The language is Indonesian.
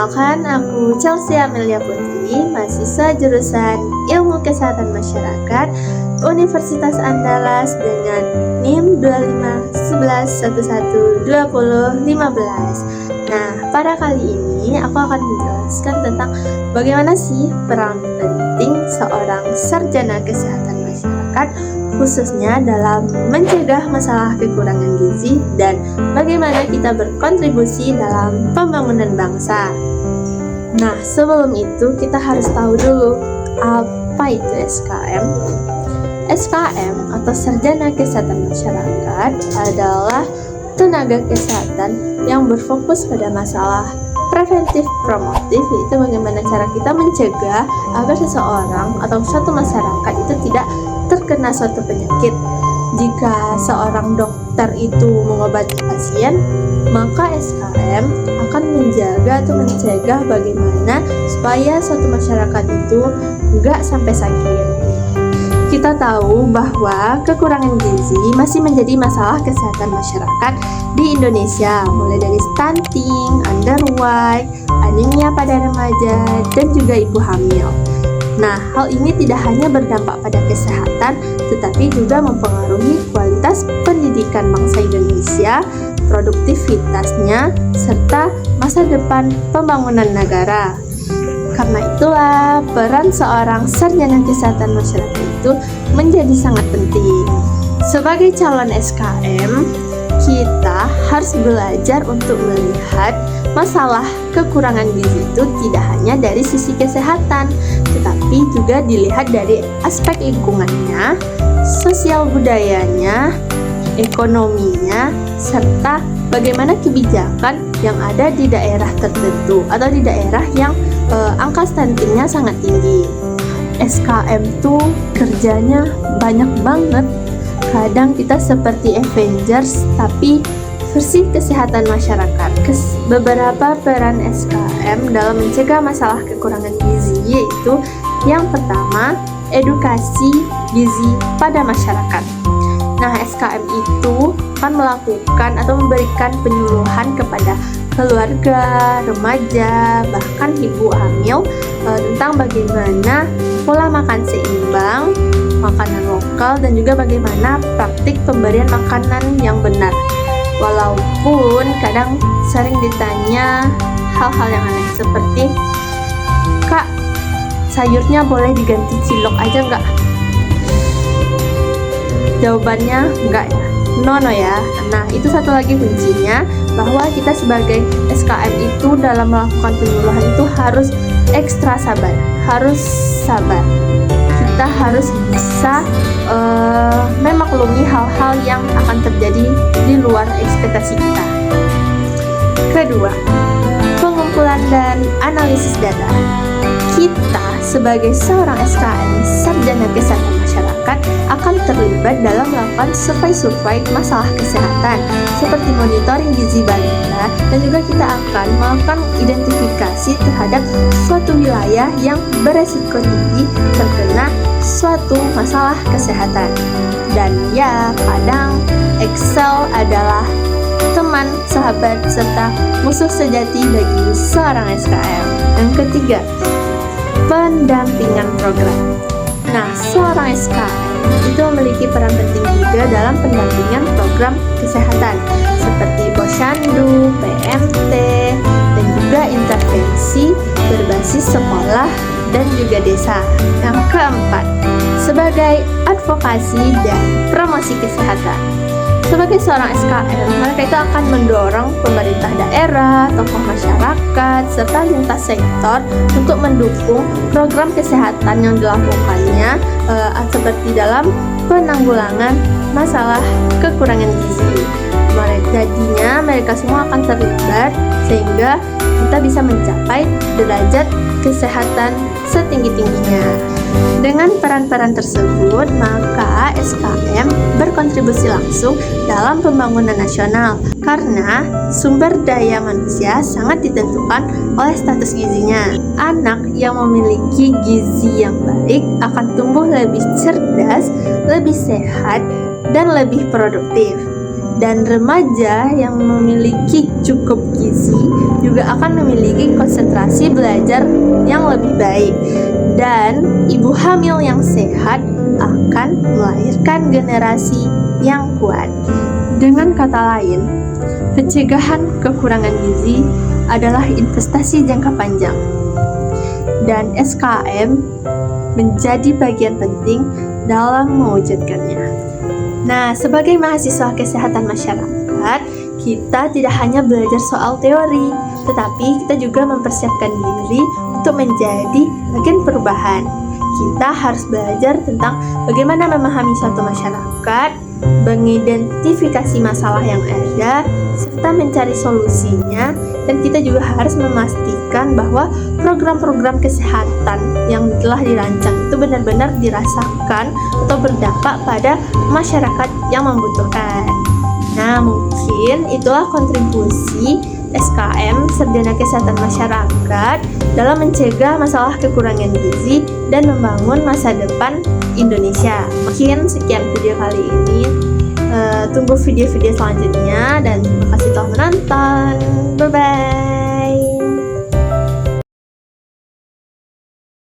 Perkenalkan, aku Chelsea Amelia Putri, mahasiswa jurusan Ilmu Kesehatan Masyarakat Universitas Andalas dengan NIM 2511112015. Nah, pada kali ini aku akan menjelaskan tentang bagaimana sih peran penting seorang sarjana kesehatan masyarakat khususnya dalam mencegah masalah kekurangan gizi dan bagaimana kita berkontribusi dalam pembangunan bangsa. Nah, sebelum itu kita harus tahu dulu apa itu SKM. SKM atau Sarjana Kesehatan Masyarakat adalah tenaga kesehatan yang berfokus pada masalah preventif promotif, yaitu bagaimana cara kita mencegah agar seseorang atau suatu masyarakat itu tidak terkena suatu penyakit. Jika seorang dokter itu mengobati pasien, maka SKM akan menjaga atau mencegah bagaimana supaya suatu masyarakat itu enggak sampai sakit. Kita tahu bahwa kekurangan gizi masih menjadi masalah kesehatan masyarakat di Indonesia, mulai dari stunting, underweight, anemia pada remaja, dan juga ibu hamil. Nah, hal ini tidak hanya berdampak pada kesehatan, tetapi juga mempengaruhi kualitas pendidikan bangsa Indonesia, produktivitasnya, serta masa depan pembangunan negara. Karena itulah, peran seorang sarjana kesehatan masyarakat itu menjadi sangat penting. Sebagai calon SKM, kita harus belajar untuk melihat masalah kekurangan gizi itu tidak hanya dari sisi kesehatan, tetapi juga dilihat dari aspek lingkungannya, sosial budayanya, ekonominya, serta bagaimana kebijakan yang ada di daerah tertentu atau di daerah yang angka stuntingnya sangat tinggi. SKM tuh kerjanya banyak banget. Kadang kita seperti Avengers tapi versi kesehatan masyarakat. Beberapa peran SKM dalam mencegah masalah kekurangan gizi yaitu yang pertama, edukasi gizi pada masyarakat. Nah, SKM itu akan melakukan atau memberikan penyuluhan kepada keluarga, remaja, bahkan ibu hamil tentang bagaimana pola makan seimbang, makanan lokal, dan juga bagaimana praktik pemberian makanan yang benar. Walaupun kadang sering ditanya hal-hal yang aneh seperti, "Kak, sayurnya boleh diganti cilok aja nggak?" Jawabannya enggak ya, no ya. Nah, itu satu lagi kuncinya, bahwa kita sebagai SKM itu dalam melakukan penyuluhan itu harus ekstra sabar, harus sabar. Kita harus bisa memaklumi hal-hal yang akan terjadi di luar ekspektasi kita. Kedua, pengumpulan dan analisis data. Kita sebagai seorang SKM, sarjana kesehatan masyarakat, akan terlibat dalam melakukan survei masalah kesehatan seperti monitoring gizi balita, dan juga kita akan melakukan identifikasi terhadap suatu wilayah yang beresiko tinggi terkena suatu masalah kesehatan. Dan ya, kadang Excel adalah teman, sahabat, serta musuh sejati bagi seorang SKM. Yang ketiga, pendampingan program. Nah, seorang SKM itu memiliki peran penting juga dalam pendampingan program kesehatan seperti posyandu, PMT, dan juga intervensi berbasis sekolah dan juga desa. Yang keempat, sebagai advokasi dan promosi kesehatan. Sebagai seorang SKM, mereka itu akan mendorong pemerintah daerah, tokoh masyarakat, serta lintas sektor untuk mendukung program kesehatan yang dilakukannya seperti dalam penanggulangan masalah kekurangan gizi. Jadinya mereka semua akan terlibat sehingga kita bisa mencapai derajat kesehatan setinggi-tingginya. Dengan peran-peran tersebut, maka SKM berkontribusi langsung dalam pembangunan nasional karena sumber daya manusia sangat ditentukan oleh status gizinya. Anak yang memiliki gizi yang baik akan tumbuh lebih cerdas, lebih sehat, dan lebih produktif. Dan remaja yang memiliki cukup gizi juga akan memiliki konsentrasi belajar yang lebih baik. Dan ibu hamil yang sehat akan melahirkan generasi yang kuat. Dengan kata lain, pencegahan kekurangan gizi adalah investasi jangka panjang. Dan SKM menjadi bagian penting dalam mewujudkannya. Nah, sebagai mahasiswa kesehatan masyarakat, kita tidak hanya belajar soal teori, tetapi kita juga mempersiapkan diri untuk menjadi bagian perubahan. Kita harus belajar tentang bagaimana memahami suatu masyarakat, mengidentifikasi masalah yang ada, serta mencari solusinya, dan kita juga harus memastikan bahwa program-program kesehatan yang telah dirancang itu benar-benar dirasakan atau berdampak pada masyarakat yang membutuhkan. Nah, mungkin itulah kontribusi SKM Sarjana Kesehatan Masyarakat dalam mencegah masalah kekurangan gizi dan membangun masa depan Indonesia. Mungkin sekian video kali ini. Tunggu video-video selanjutnya dan terima kasih telah menonton. Bye-bye.